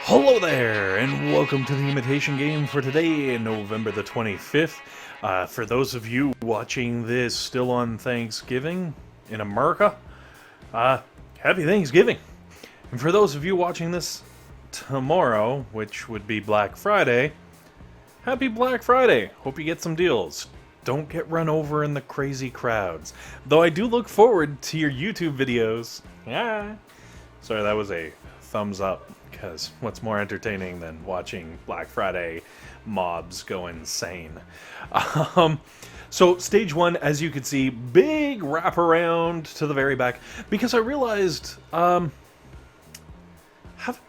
Hello there, and welcome to the Imitation Game for today, November the 25th. For those of you watching this still on Thanksgiving in America, happy Thanksgiving. And for those of you watching this tomorrow, which would be Black Friday, happy Black Friday. Hope you get some deals. Don't get run over in the crazy crowds. Though I do look forward to your YouTube videos. Yeah. Sorry, that was a thumbs up. Because what's more entertaining than watching Black Friday mobs go insane? So stage one, as you can see, big wraparound to the very back. Because I realized haven't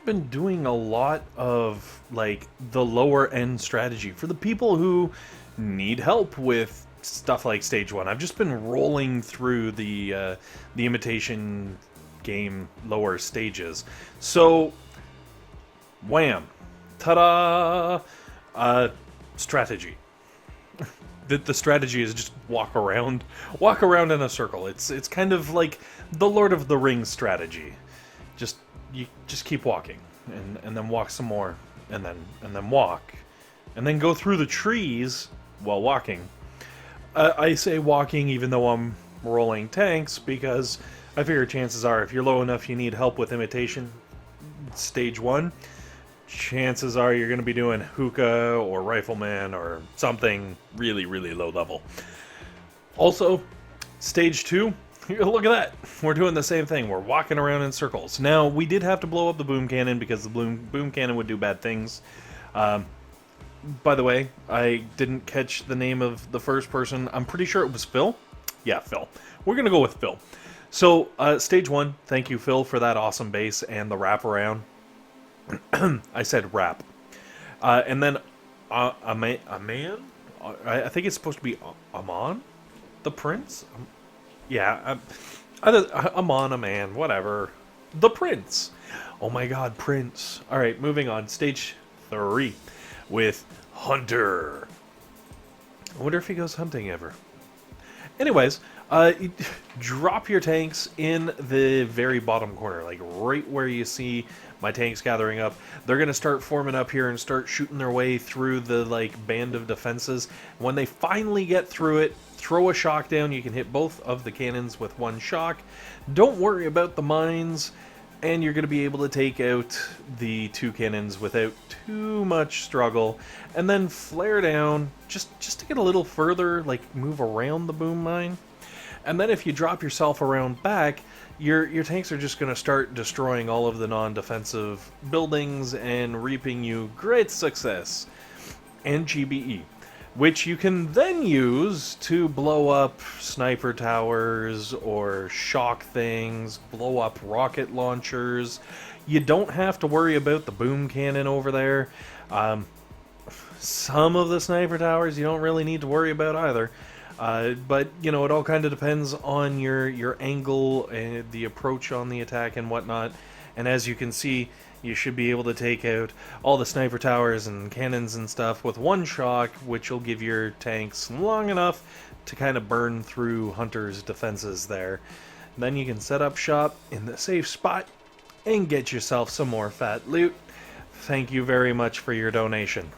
been doing a lot of like the lower end strategy for the people who need help with stuff like stage one. I've just been rolling through the Imitation Game lower stages. So wham! Ta-da! Strategy. The strategy is just walk around in a circle. It's kind of like the Lord of the Rings strategy. You just keep walking, and then walk some more, and then walk, and then go through the trees while walking. I say walking even though I'm rolling tanks because I figure chances are if you're low enough you need help with imitation stage one, chances are you're going to be doing Hookah or Riflemen or something really, really low level. Also, stage two, look at that. We're doing the same thing. We're walking around in circles. Now, we did have to blow up the boom cannon because the boom cannon would do bad things. By the way, I didn't catch the name of the first person. I'm pretty sure it was Phil. Yeah, Phil. We're going to go with Phil. So, stage one, thank you, Phil, for that awesome base and the wraparound. I said rap. And then a man? I think it's supposed to be Amon? The prince? Yeah, Amon, a man, whatever. The prince. Oh my god, prince. Alright, moving on. Stage 3 with Hunter. I wonder if he goes hunting ever. Anyways, drop your tanks in the very bottom corner, like right where you see my tanks gathering up. They're going to start forming up here and start shooting their way through the like band of defenses. When they finally get through it, throw a shock down. You can hit both of the cannons with one shock. Don't worry about the mines, and you're going to be able to take out the two cannons without too much struggle. And then flare down, just to get a little further, like move around the boom mine. And then if you drop yourself around back, your tanks are just going to start destroying all of the non-defensive buildings and reaping you great success and GBE, which you can then use to blow up sniper towers or shock things, blow up rocket launchers. You don't have to worry about the boom cannon over there. Some of the sniper towers you don't really need to worry about either. But, you know, it all kind of depends on your angle and the approach on the attack and whatnot. And as you can see, you should be able to take out all the sniper towers and cannons and stuff with one shock, which will give your tanks long enough to kind of burn through Hunter's defenses there. Then you can set up shop in the safe spot and get yourself some more fat loot. Thank you very much for your donation.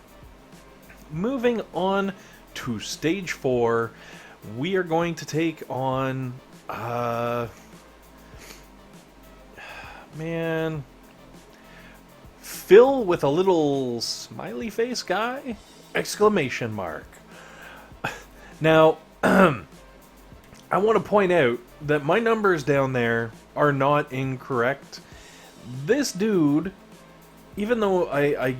Moving on to stage 4, we are going to take on man, Phil with a little smiley face guy, exclamation mark. Now I want to point out that my numbers down there are not incorrect. This dude, even though I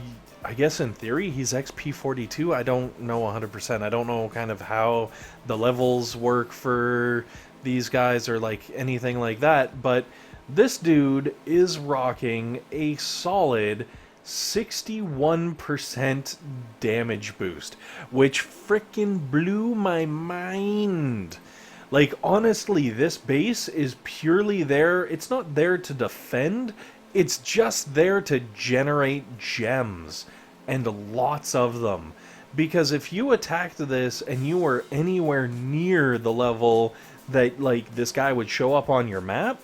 guess in theory he's XP42. I don't know 100%. I don't know kind of how the levels work for these guys or like anything like that, but this dude is rocking a solid 61% damage boost, which frickin' blew my mind. Like, honestly, this base is purely there. It's not there to defend. It's just there to generate gems, and lots of them. Because if you attacked this and you were anywhere near the level that, like, this guy would show up on your map,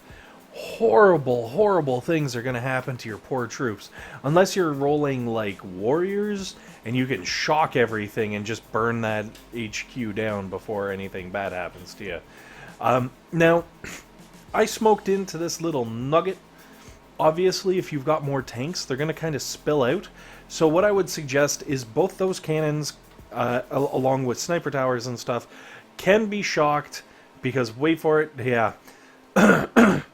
horrible, horrible things are going to happen to your poor troops. Unless you're rolling like warriors and you can shock everything and just burn that HQ down before anything bad happens to you. Now, I smoked into this little nugget. Obviously, if you've got more tanks, they're going to kind of spill out. So what I would suggest is both those cannons, along with sniper towers and stuff, can be shocked, because, wait for it, yeah,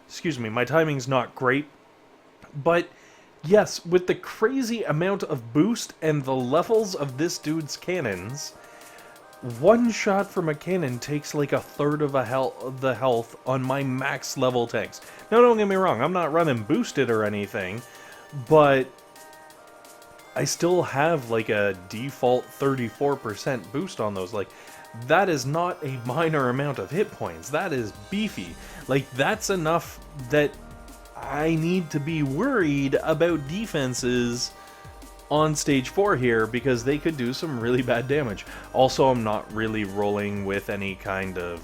excuse me, my timing's not great, but yes, with the crazy amount of boost and the levels of this dude's cannons, one shot from a cannon takes like a third of the health on my max level tanks. Now, don't get me wrong, I'm not running boosted or anything, but I still have like a default 34% boost on those. Like, that is not a minor amount of hit points. That is beefy. Like, that's enough that I need to be worried about defenses on stage 4 here, because they could do some really bad damage. Also, I'm not really rolling with any kind of,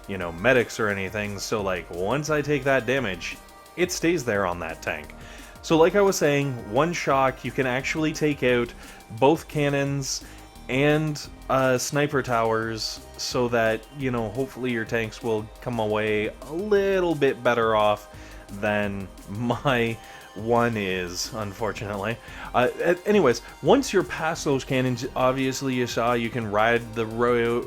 you know, medics or anything, so like, once I take that damage, it stays there on that tank. So like I was saying, one shock, you can actually take out both cannons and sniper towers, so that, you know, hopefully your tanks will come away a little bit better off than my one is, unfortunately. Anyways, once you're past those cannons, obviously you saw you can ride the road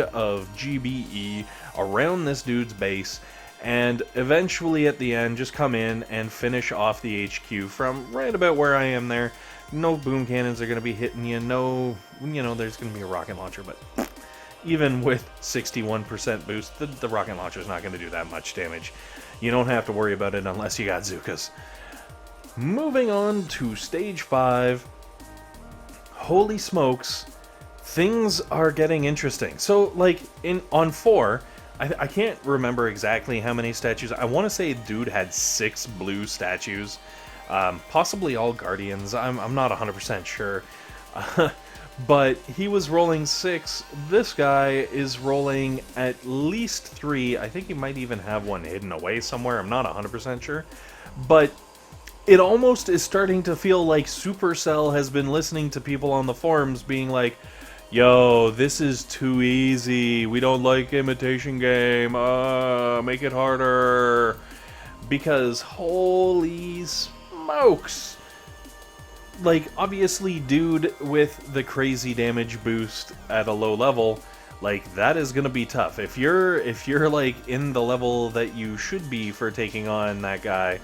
of GBE around this dude's base, and eventually at the end just come in and finish off the HQ from right about where I am there. No boom cannons are going to be hitting you, no, you know, there's going to be a rocket launcher, but even with 61% boost, the rocket launcher is not going to do that much damage. You don't have to worry about it unless you got Zookas. Moving on to stage 5. Holy smokes, things are getting interesting. So, like, on 4, I can't remember exactly how many statues. I want to say dude had 6 blue statues. Possibly all Guardians. I'm not 100% sure. But he was rolling 6. This guy is rolling at least 3. I think he might even have one hidden away somewhere. I'm not 100% sure. But it almost is starting to feel like Supercell has been listening to people on the forums being like, yo, this is too easy. We don't like Imitation Game. Make it harder. Because holy smokes. Like, obviously, dude with the crazy damage boost at a low level, like, that is gonna be tough. If you're like in the level that you should be for taking on that guy,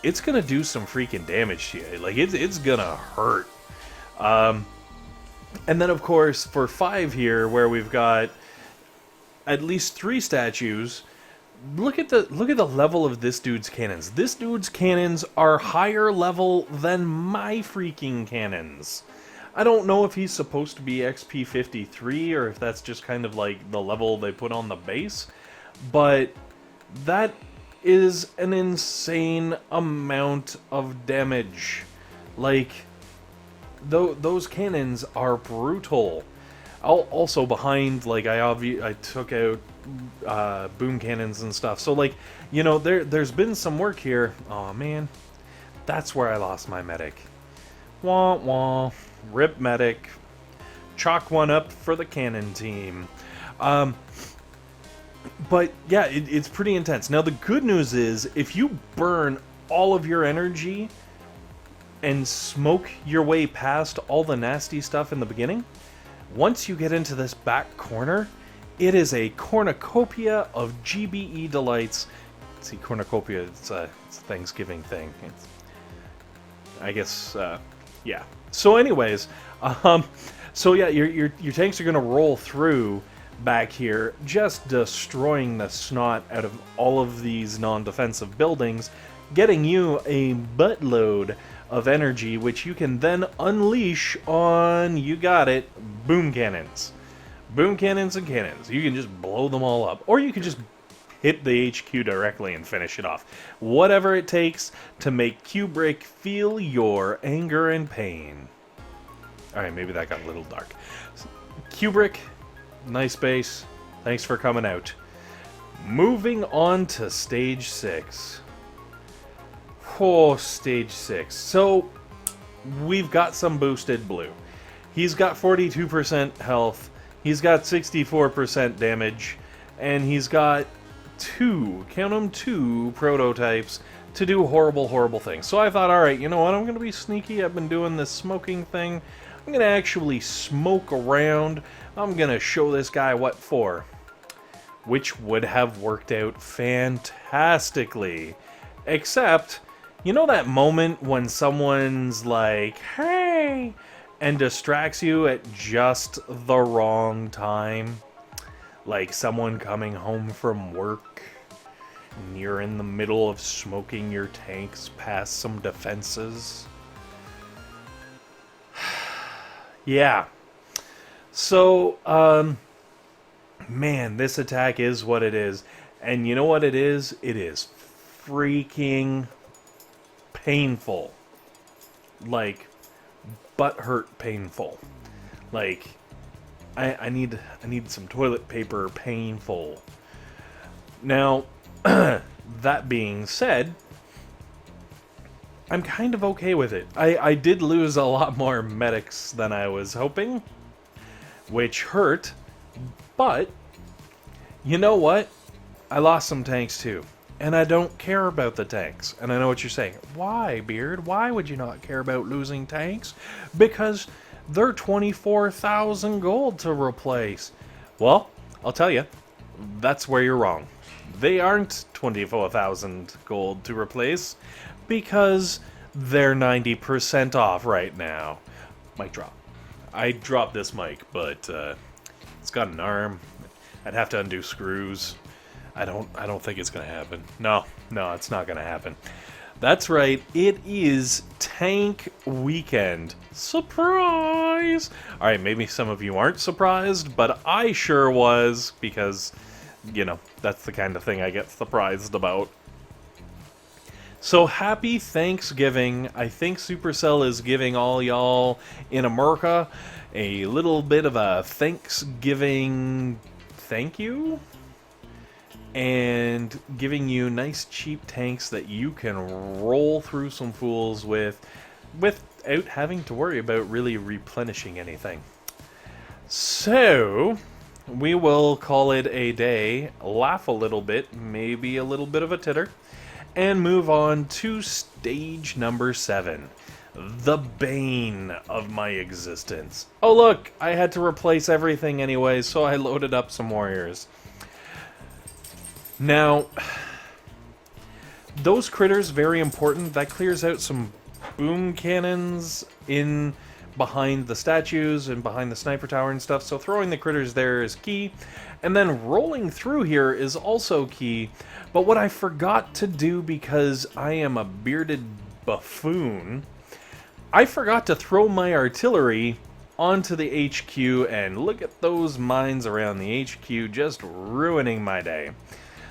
it's gonna do some freaking damage to you. Like, it's gonna hurt. And then, of course, for 5 here, where we've got at least 3 statues. Look at the level of this dude's cannons. This dude's cannons are higher level than my freaking cannons. I don't know if he's supposed to be XP 53 or if that's just kind of like the level they put on the base, but that is an insane amount of damage. Like, those cannons are brutal. Also behind, like, I took out boom cannons and stuff. So, like, you know, there's been some work here. Oh man, that's where I lost my medic. Wah wah. Rip medic. Chalk one up for the cannon team. But yeah, it's pretty intense. Now the good news is, if you burn all of your energy and smoke your way past all the nasty stuff in the beginning, once you get into this back corner, it is a cornucopia of GBE delights. See, cornucopia, it's a Thanksgiving thing. I guess, yeah. So anyways, so yeah, your tanks are going to roll through back here, just destroying the snot out of all of these non-defensive buildings, getting you a buttload of energy, which you can then unleash on, you got it, boom cannons. Boom cannons and cannons. You can just blow them all up. Or you can just hit the HQ directly and finish it off. Whatever it takes to make Kubrick feel your anger and pain. Alright, maybe that got a little dark. Kubrick, nice base. Thanks for coming out. Moving on to stage 6. Oh, stage 6. So, we've got some boosted blue. He's got 42% health, he's got 64% damage, and he's got count them, 2 prototypes to do horrible, horrible things. So I thought, alright, you know what, I'm going to be sneaky. I've been doing this smoking thing. I'm going to actually smoke around. I'm going to show this guy what for. Which would have worked out fantastically. Except, you know that moment when someone's like, hey, and distracts you at just the wrong time? Like someone coming home from work, and you're in the middle of smoking your tanks past some defenses. Yeah. So, man, this attack is what it is. And you know what it is? It is freaking painful. Like, butthurt painful. Like, I need some toilet paper painful. Now, that being said, I'm kind of okay with it. I did lose a lot more medics than I was hoping, which hurt, but you know what? I lost some tanks too, and I don't care about the tanks. And I know what you're saying. Why, Beard? Why would you not care about losing tanks? Because they're 24,000 gold to replace. Well, I'll tell you, that's where you're wrong. They aren't 24,000 gold to replace because they're 90% off right now. Mic drop. I dropped this mic, but it's got an arm. I'd have to undo screws. I don't think it's gonna happen. No, it's not gonna happen. That's right, it is Tank Weekend. Surprise! Alright, maybe some of you aren't surprised, but I sure was, because, you know, that's the kind of thing I get surprised about. So happy Thanksgiving. I think Supercell is giving all y'all in America a little bit of a Thanksgiving thank you, and giving you nice cheap tanks that you can roll through some fools without having to worry about really replenishing anything. So we will call it a day, laugh a little bit, maybe a little bit of a titter, and move on to stage number 7. The bane of my existence. Oh look, I had to replace everything anyway, so I loaded up some warriors. Now, those critters, very important. That clears out some boom cannons in behind the statues and behind the sniper tower and stuff, so throwing the critters there is key. And then rolling through here is also key. But what I forgot to do, because I am a bearded buffoon, I forgot to throw my artillery onto the HQ, and look at those mines around the HQ just ruining my day.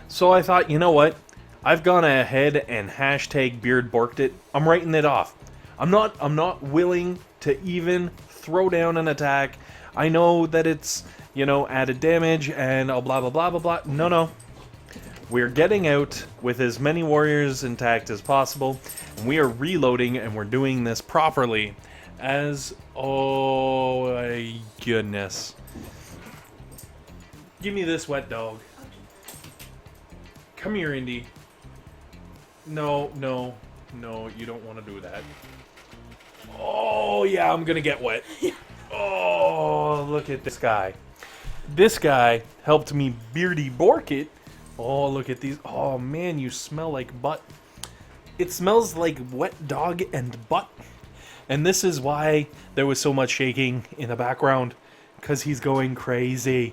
So I thought, you know what? I've gone ahead and hashtag beardborked it. I'm writing it off. I'm not willing to even throw down an attack. I know that it's, you know, added damage and blah blah blah blah blah. No. We're getting out with as many warriors intact as possible, and we are reloading, and we're doing this properly as... Oh my goodness. Give me this wet dog. Come here, Indy. No, you don't want to do that. Oh, yeah, I'm gonna get wet. Oh, look at this guy. This guy helped me beardy bork it. Oh, look at these. Oh, man, you smell like butt. It smells like wet dog and butt. And this is why there was so much shaking in the background, because he's going crazy.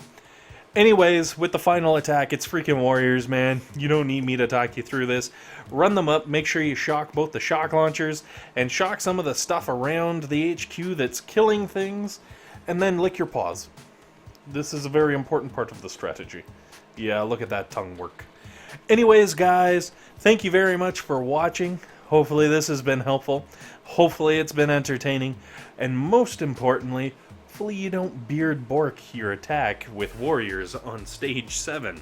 Anyways, with the final attack, it's freaking warriors, man. You don't need me to talk you through this. Run them up, make sure you shock both the shock launchers, and shock some of the stuff around the HQ that's killing things, and then lick your paws. This is a very important part of the strategy. Yeah, look at that tongue work. Anyways, guys, thank you very much for watching. Hopefully this has been helpful. Hopefully it's been entertaining. And most importantly, hopefully you don't beard bork your attack with warriors on stage 7.